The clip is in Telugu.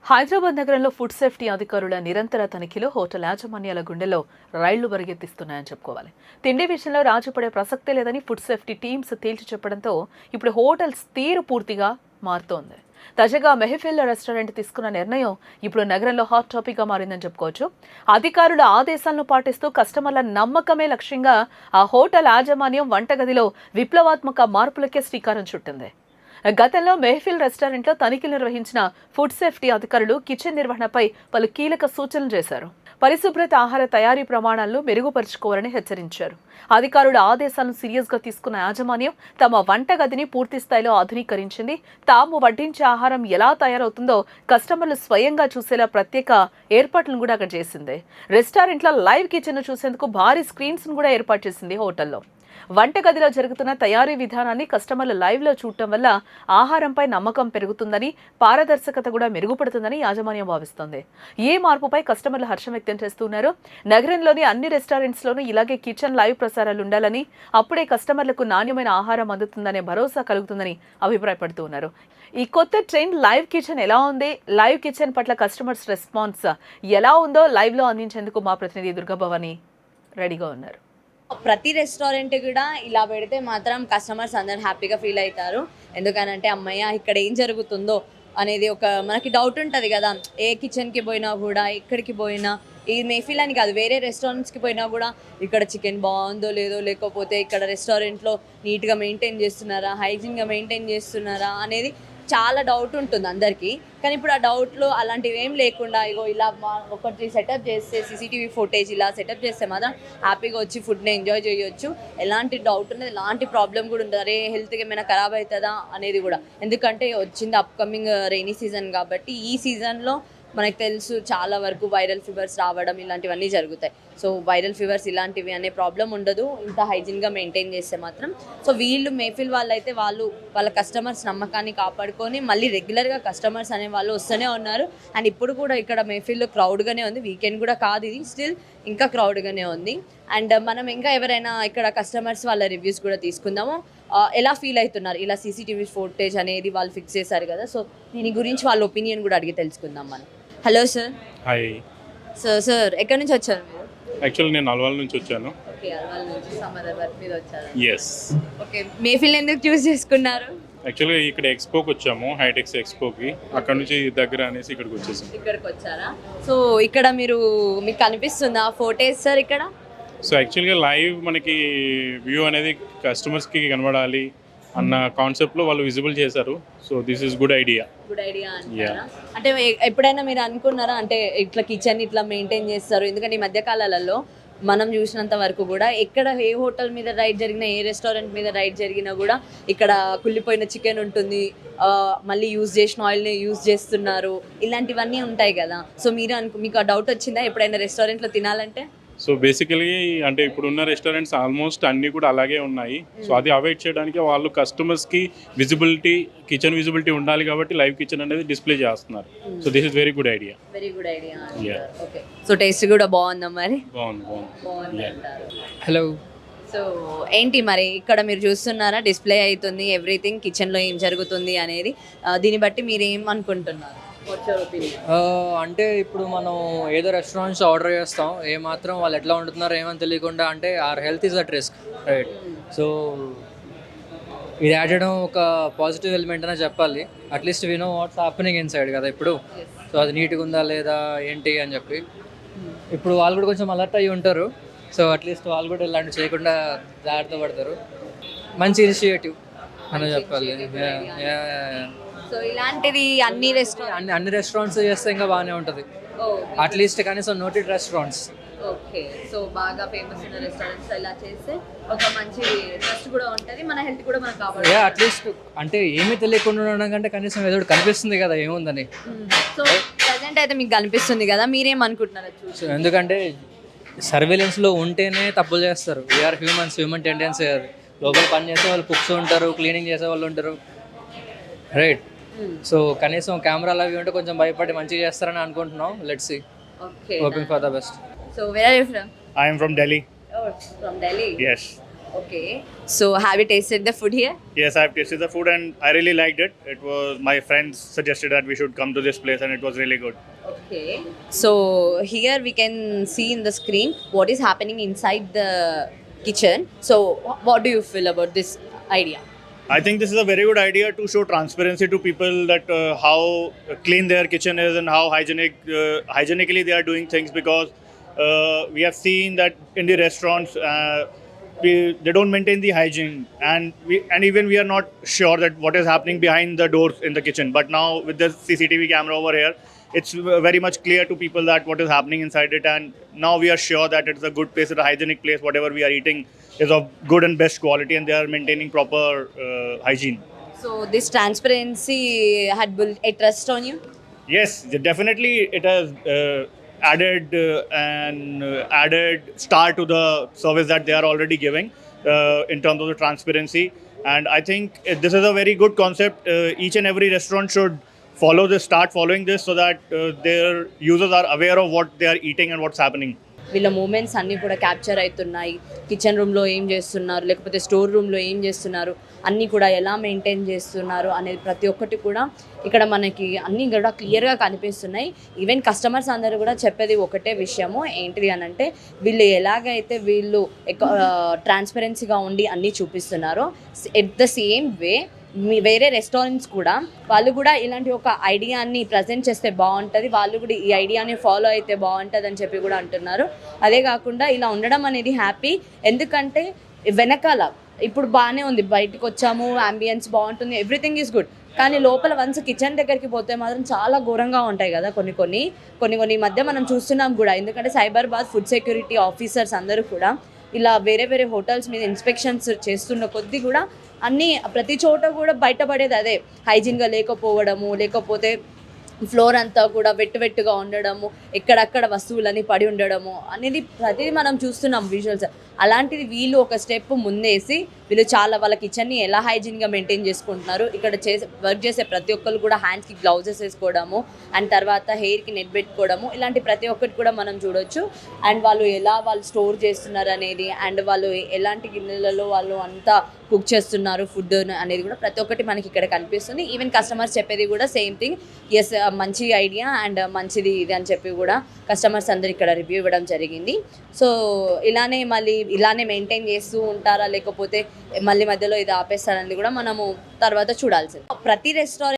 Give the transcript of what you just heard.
హైదరాబాద్ నగరంలో ఫుడ్ సేఫ్టీ అధికారుల నిరంతర తనిఖీలో హోటల్ యాజమాన్యాల గుండెల్లో రైళ్లు పరిగెత్తిస్తున్నాయని చెప్పుకోవాలి. తిండి విషయంలో రాజీపడే ప్రసక్తే లేదని ఫుడ్ సేఫ్టీ టీమ్స్ తేల్చి చెప్పడంతో ఇప్పుడు హోటల్స్ తీరు పూర్తిగా మారుతోంది. తాజాగా మెహఫిల్ రెస్టారెంట్ తీసుకున్న నిర్ణయం ఇప్పుడు నగరంలో హాట్ టాపిక్ గా మారిందని చెప్పుకోవచ్చు. అధికారుల ఆదేశాలను పాటిస్తూ కస్టమర్ల నమ్మకమే లక్ష్యంగా ఆ హోటల్ యాజమాన్యం వంటగదిలో విప్లవాత్మక మార్పులకే శ్రీకారం చుట్టింది. గతంలో మెహఫిల్ రెస్టారెంట్లో తనిఖీలు నిర్వహించిన ఫుడ్ సేఫ్టీ అధికారులు కిచెన్ నిర్వహణపై పలు కీలక సూచనలు చేశారు. పరిశుభ్రత, ఆహార తయారీ ప్రమాణాలను మెరుగుపరుచుకోవాలని హెచ్చరించారు. అధికారుల ఆదేశాలను సీరియస్ గా తీసుకున్న యాజమాన్యం తమ వంటగదిని పూర్తి స్థాయిలో ఆధునీకరించింది. తాము వడ్డించే ఆహారం ఎలా తయారవుతుందో కస్టమర్లు స్వయంగా చూసేలా ప్రత్యేక ఏర్పాట్లను కూడా అక్కడ చేసింది. రెస్టారెంట్లో లైవ్ కిచెన్ చూసేందుకు భారీ స్క్రీన్స్ కూడా ఏర్పాటు చేసింది హోటల్లో. వంటగదిలో జరుగుతున్న తయారీ విధానాన్ని కస్టమర్లు లైవ్లో చూడటం వల్ల ఆహారంపై నమ్మకం పెరుగుతుందని, పారదర్శకత కూడా మెరుగుపడుతుందని యాజమాన్యం భావిస్తోంది. ఈ మార్పుపై కస్టమర్లు హర్షం వ్యక్తం చేస్తున్నారు. నగరంలోని అన్ని రెస్టారెంట్స్లోనూ ఇలాగే కిచెన్ లైవ్ ప్రసారాలు ఉండాలని, అప్పుడే కస్టమర్లకు నాణ్యమైన ఆహారం అందుతుందనే భరోసా కలుగుతుందని అభిప్రాయపడుతున్నారు. ఈ కొత్త ట్రెండ్ లైవ్ కిచెన్ ఎలా ఉంది, లైవ్ కిచెన్ పట్ల కస్టమర్స్ రెస్పాన్స్ ఎలా ఉందో లైవ్లో అందించేందుకు మా ప్రతినిధి దుర్గాభవాని రెడీగా ఉన్నారు. ప్రతి రెస్టారెంట్ కూడా ఇలా పెడితే మాత్రం కస్టమర్స్ అందరు హ్యాపీగా ఫీల్ అవుతారు. ఎందుకనంటే అమ్మయ్య ఇక్కడ ఏం జరుగుతుందో అనేది ఒక మనకి డౌట్ ఉంటుంది కదా. ఏ కిచెన్కి పోయినా కూడా, ఎక్కడికి పోయినా, ఈ మెహఫిల్ అని కాదు, వేరే రెస్టారెంట్స్కి పోయినా కూడా ఇక్కడ చికెన్ బాగుందో లేదో, లేకపోతే ఇక్కడ రెస్టారెంట్లో నీట్గా మెయింటైన్ చేస్తున్నారా, హైజీన్గా మెయింటైన్ చేస్తున్నారా అనేది చాలా డౌట్ ఉంటుంది అందరికీ. కానీ ఇప్పుడు ఆ డౌట్లు అలాంటివి ఏం లేకుండా ఇగో ఇలా ఒకటి సెటప్ చేస్తే, సీసీటీవీ ఫుటేజ్ ఇలా సెటప్ చేస్తే మాత్రం హ్యాపీగా వచ్చి ఫుడ్ని ఎంజాయ్ చేయొచ్చు. ఎలాంటి డౌట్ ఉన్నది, ఎలాంటి ప్రాబ్లం కూడా ఉంటుంది. అరే హెల్త్కి ఏమైనా ఖరాబ్ అవుతుందా అనేది కూడా. ఎందుకంటే వచ్చింది అప్కమింగ్ రెయినీ సీజన్ కాబట్టి ఈ సీజన్లో మనకు తెలుసు చాలా వరకు వైరల్ ఫీవర్స్ రావడం ఇలాంటివన్నీ జరుగుతాయి. సో వైరల్ ఫీవర్స్ ఇలాంటివి అనే ప్రాబ్లం ఉండదు ఇంత హైజీన్గా మెయింటైన్ చేస్తే మాత్రం. సో వీళ్ళు మెహఫిల్ వాళ్ళు అయితే వాళ్ళ కస్టమర్స్ నమ్మకాన్ని కాపాడుకొని మళ్ళీ రెగ్యులర్గా కస్టమర్స్ అనే వాళ్ళు వస్తూనే ఉన్నారు. అండ్ ఇప్పుడు కూడా ఇక్కడ మెహఫిల్లో క్రౌడ్గానే ఉంది. వీకెండ్ కూడా కాదు ఇది, స్టిల్ ఇంకా క్రౌడ్గానే ఉంది. అండ్ మనం ఇంకా ఎవరైనా ఇక్కడ కస్టమర్స్ వాళ్ళ రివ్యూస్ కూడా తీసుకుందాము. ఎలా ఫీల్ అవుతున్నారు, ఇలా సీసీటీవీ ఫుటేజ్ అనేది వాళ్ళు ఫిక్స్ చేశారు కదా, సో దీని గురించి వాళ్ళ ఒపీనియన్ కూడా అడిగి తెలుసుకుందాం మనం. Hello sir. హాయ్ సార్ ఎక్కడి నుంచి వచ్చారు మీరు? యాక్చువల్లీ నేను అల్వాల్ నుంచి వచ్చాను. ఓకే, అల్వాల్ నుంచి సమ్మర్ వర్క్ మీద వచ్చారు. ఎస్. ఓకే, మేఫిల్ ఎందుకు చూస్ చేసుకున్నారు? యాక్చువల్గా ఇక్కడ ఎక్స్పోకి వచ్చాము, హైటెక్స్ ఎక్స్పోకి. అక్కడ నుంచి దగ్గర అనేసి ఇక్కడికి వచ్చేసాం. ఇక్కడికి వచ్చారా? సో ఇక్కడ మీకు కనిపిస్తుందా ఫోటేజ్ సార్ ఇక్కడ? సో యాక్చువల్గా లైవ్ మనకి వ్యూ అనేది కస్టమర్స్కి కనబడాలి అన్న కాన్సెప్ట్లో వాళ్ళు విజిబుల్ చేశారు. So this is good idea. Good idea అంటారా? అంటే ఎప్పుడైనా మీరు అనుకున్నారా అంటే ఇట్లా కిచెన్ ఇట్లా మెయింటైన్ చేస్తారు? ఎందుకంటే ఈ మధ్య కాలాలలో మనం చూసినంత వరకు కూడా ఎక్కడ ఏ హోటల్ మీద రైడ్ జరిగినా, ఏ రెస్టారెంట్ మీద రైడ్ జరిగినా కూడా ఇక్కడ కుళ్ళిపోయిన చికెన్ ఉంటుంది, మళ్ళీ యూజ్ చేసిన ఆయిల్ని యూజ్ చేస్తున్నారు, ఇలాంటివన్నీ ఉంటాయి కదా. సో మీకు ఆ డౌట్ వచ్చిందా ఎప్పుడైనా రెస్టారెంట్లో తినాలంటే? సో బేసికలీ అంటే ఇప్పుడున్న రెస్టారెంట్స్ ఆల్మోస్ట్ అన్నీ కూడా అలాగే ఉన్నాయి. సో అది అవాయిడ్ చేయడానికి వాళ్ళు కస్టమర్స్కి విజిబిలిటీ, కిచెన్ విజిబిలిటీ ఉండాలి కాబట్టి లైవ్ కిచెన్ అనేది డిస్ప్లే చేస్తున్నారు. So this is very good idea. Very good idea. Okay, so taste కూడా బాగుందా మరి? బాగుంది. హలో. సో ఏంటి మరి ఇక్కడ మీరు చూస్తున్నారా డిస్ప్లే అవుతుంది ఎవ్రీథింగ్, కిచెన్లో ఏం జరుగుతుంది అనేది. దీన్ని బట్టి మీరు ఏం అనుకుంటున్నారు? అంటే ఇప్పుడు మనం ఏదో రెస్టారెంట్స్ ఆర్డర్ చేస్తాం, ఏమాత్రం వాళ్ళు ఎట్లా వండుతున్నారో ఏమని తెలియకుండా, అంటే our health is at risk, right? So ఇది యాడ్ చేయడం ఒక పాజిటివ్ ఎలిమెంట్ అనే చెప్పాలి. At least we know what's happening inside కదా ఇప్పుడు. సో అది నీట్గా ఉందా లేదా ఏంటి అని చెప్పి ఇప్పుడు వాళ్ళు కూడా కొంచెం అలర్ట్ అయ్యి ఉంటారు. సో అట్లీస్ట్ వాళ్ళు కూడా ఇలాంటివి చేయకుండా జాగ్రత్త పడతారు. మంచి ఇనిషియేటివ్ అని చెప్పాలి. సో ఇలాంటిది అన్ని రెస్టారెంట్స్ చేస్తే ఇంకా బాగానే ఉంటుంది. అట్లీస్ట్ కనీసం నోటెడ్ రెస్టారెంట్స్. ఓకే, సో బాగా ఫేమస్ ఉన్న రెస్టారెంట్స్ ఇలా చేస్తే ఒక మంచి ట్రస్ట్ కూడా ఉంటుంది, మన హెల్త్ కూడా మనకు కావాలి. అట్లీస్ట్ అంటే ఏమీ తెలియకుండా ఉండడం కంటే కనీసం ఏదో కనిపిస్తుంది కదా ఏముందని. సో ప్రజెంట్ అయితే మీకు కనిపిస్తుంది కదా, మీరేమనుకుంటున్నారు చూసి? ఎందుకంటే సర్వేలెన్స్లో ఉంటేనే తప్పులు చేస్తారు. వీఆర్ హ్యూమన్స్, హ్యూమన్ టెండెన్సీ అది. లోపల పని చేసే వాళ్ళు కుక్స్ ఉంటారు, క్లీనింగ్ చేసే వాళ్ళు ఉంటారు, రైట్? సో కనీసం కెమెరాలు అవి ఉంటే కొంచెం భయపడి మంచిగా చేస్తారని అనుకుంటున్నాం. Let's see. Okay, hoping for the best. So where are you from? I am from Delhi. Oh, from Delhi. Yes. Okay, so have you tasted the food here? Yes, I've tasted the food and I really liked it. It was my friends suggested that we should come to this place and it was really good. Okay, so here we can see in the screen what is happening inside the kitchen. So what do you feel about this idea? I think this is a very good idea to show transparency to people that how clean their kitchen is and how hygienically they are doing things, because we have seen that in the restaurants they don't maintain the hygiene, and even we are not sure that what is happening behind the doors in the kitchen. But now with the CCTV camera over here, it's very much clear to people that what is happening inside it, and now we are sure that it's a good place, it's a hygienic place. Whatever we are eating is of good and best quality, and they are maintaining proper hygiene. So this transparency had built a trust on you? Yes, definitely it has added star to the service that they are already giving in terms of the transparency. And I think this is a very good concept. Each and every restaurant should start following this, so that their users are aware of what they are eating and what's happening. వీళ్ళ మూమెంట్స్ అన్నీ కూడా క్యాప్చర్ అవుతున్నాయి. కిచెన్ రూమ్లో ఏం చేస్తున్నారు, లేకపోతే స్టోర్ రూమ్లో ఏం చేస్తున్నారు, అన్నీ కూడా ఎలా మెయింటైన్ చేస్తున్నారు అనేది ప్రతి ఒక్కటి కూడా ఇక్కడ మనకి అన్నీ కూడా క్లియర్గా కనిపిస్తున్నాయి. ఈవెన్ కస్టమర్స్ అందరూ కూడా చెప్పేది ఒకటే విషయము ఏంటిది అని అంటే, వీళ్ళు ఎలాగైతే వీళ్ళు ట్రాన్స్పరెన్సీగా ఉండి అన్నీ చూపిస్తున్నారో, ఎట్ ద సేమ్ వే వేరే రెస్టారెంట్స్ కూడా వాళ్ళు కూడా ఇలాంటి ఒక ఐడియాని ప్రజెంట్ చేస్తే బాగుంటుంది, వాళ్ళు కూడా ఈ ఐడియాని ఫాలో అయితే బాగుంటుంది అని చెప్పి కూడా అంటున్నారు. అదే కాకుండా ఇలా ఉండడం అనేది హ్యాపీ, ఎందుకంటే వెనకాల ఇప్పుడు బాగానే ఉంది, బయటకు వచ్చాము, అంబియన్స్ బాగుంటుంది, ఎవ్రీథింగ్ ఈజ్ గుడ్, కానీ లోపల వన్స్ కిచెన్ దగ్గరికి పోతే మాత్రం చాలా ఘోరంగా ఉంటాయి కదా కొన్ని మధ్య మనం చూస్తున్నాం కూడా. ఎందుకంటే సైబరాబాద్ ఫుడ్ సెక్యూరిటీ ఆఫీసర్స్ అందరూ కూడా ఇలా వేరే హోటల్స్ మీద ఇన్స్పెక్షన్స్ చేస్తున్న కొద్దీ కూడా అన్నీ ప్రతి చోట కూడా బయటపడేది అదే, హైజీన్గా లేకపోవడము, లేకపోతే ఫ్లోర్ అంతా కూడా వెట్టుగా ఉండడము, ఎక్కడక్కడ వస్తువులన్నీ పడి ఉండడము అనేది ప్రతిదీ మనం చూస్తున్నాం విజువల్స్. అలాంటిది వీళ్ళు ఒక స్టెప్ ముందేసి వీళ్ళు చాలా వాళ్ళ కిచెన్ని ఎలా హైజీన్గా మెయింటైన్ చేసుకుంటున్నారు, ఇక్కడ వర్క్ చేసే ప్రతి ఒక్కరు కూడా హ్యాండ్స్కి గ్లౌజెస్ వేసుకోవడము, అండ్ తర్వాత హెయిర్కి నెట్ పెట్టుకోవడము, ఇలాంటి ప్రతి ఒక్కటి కూడా మనం చూడొచ్చు. అండ్ వాళ్ళు స్టోర్ చేస్తున్నారు అనేది, అండ్ వాళ్ళు ఎలాంటి గిన్నెలలో వాళ్ళు అంతా కుక్ చేస్తున్నారు ఫుడ్ అనేది కూడా ప్రతి ఒక్కటి మనకి ఇక్కడ కనిపిస్తుంది. ఈవెన్ కస్టమర్స్ చెప్పేది కూడా సేమ్ థింగ్, ఎస్ మంచి ఐడియా అండ్ మంచిది ఇది అని చెప్పి కూడా కస్టమర్స్ అందరు ఇక్కడ రివ్యూ ఇవ్వడం జరిగింది. సో ఇలానే మెయింటైన్ చేస్తూ ఉంటారా, లేకపోతే మళ్ళీ మధ్యలో ఇది ఆపేస్తారనేది కూడా మనము తర్వాత చూడాల్సింది. ప్రతి రెస్టారెంట్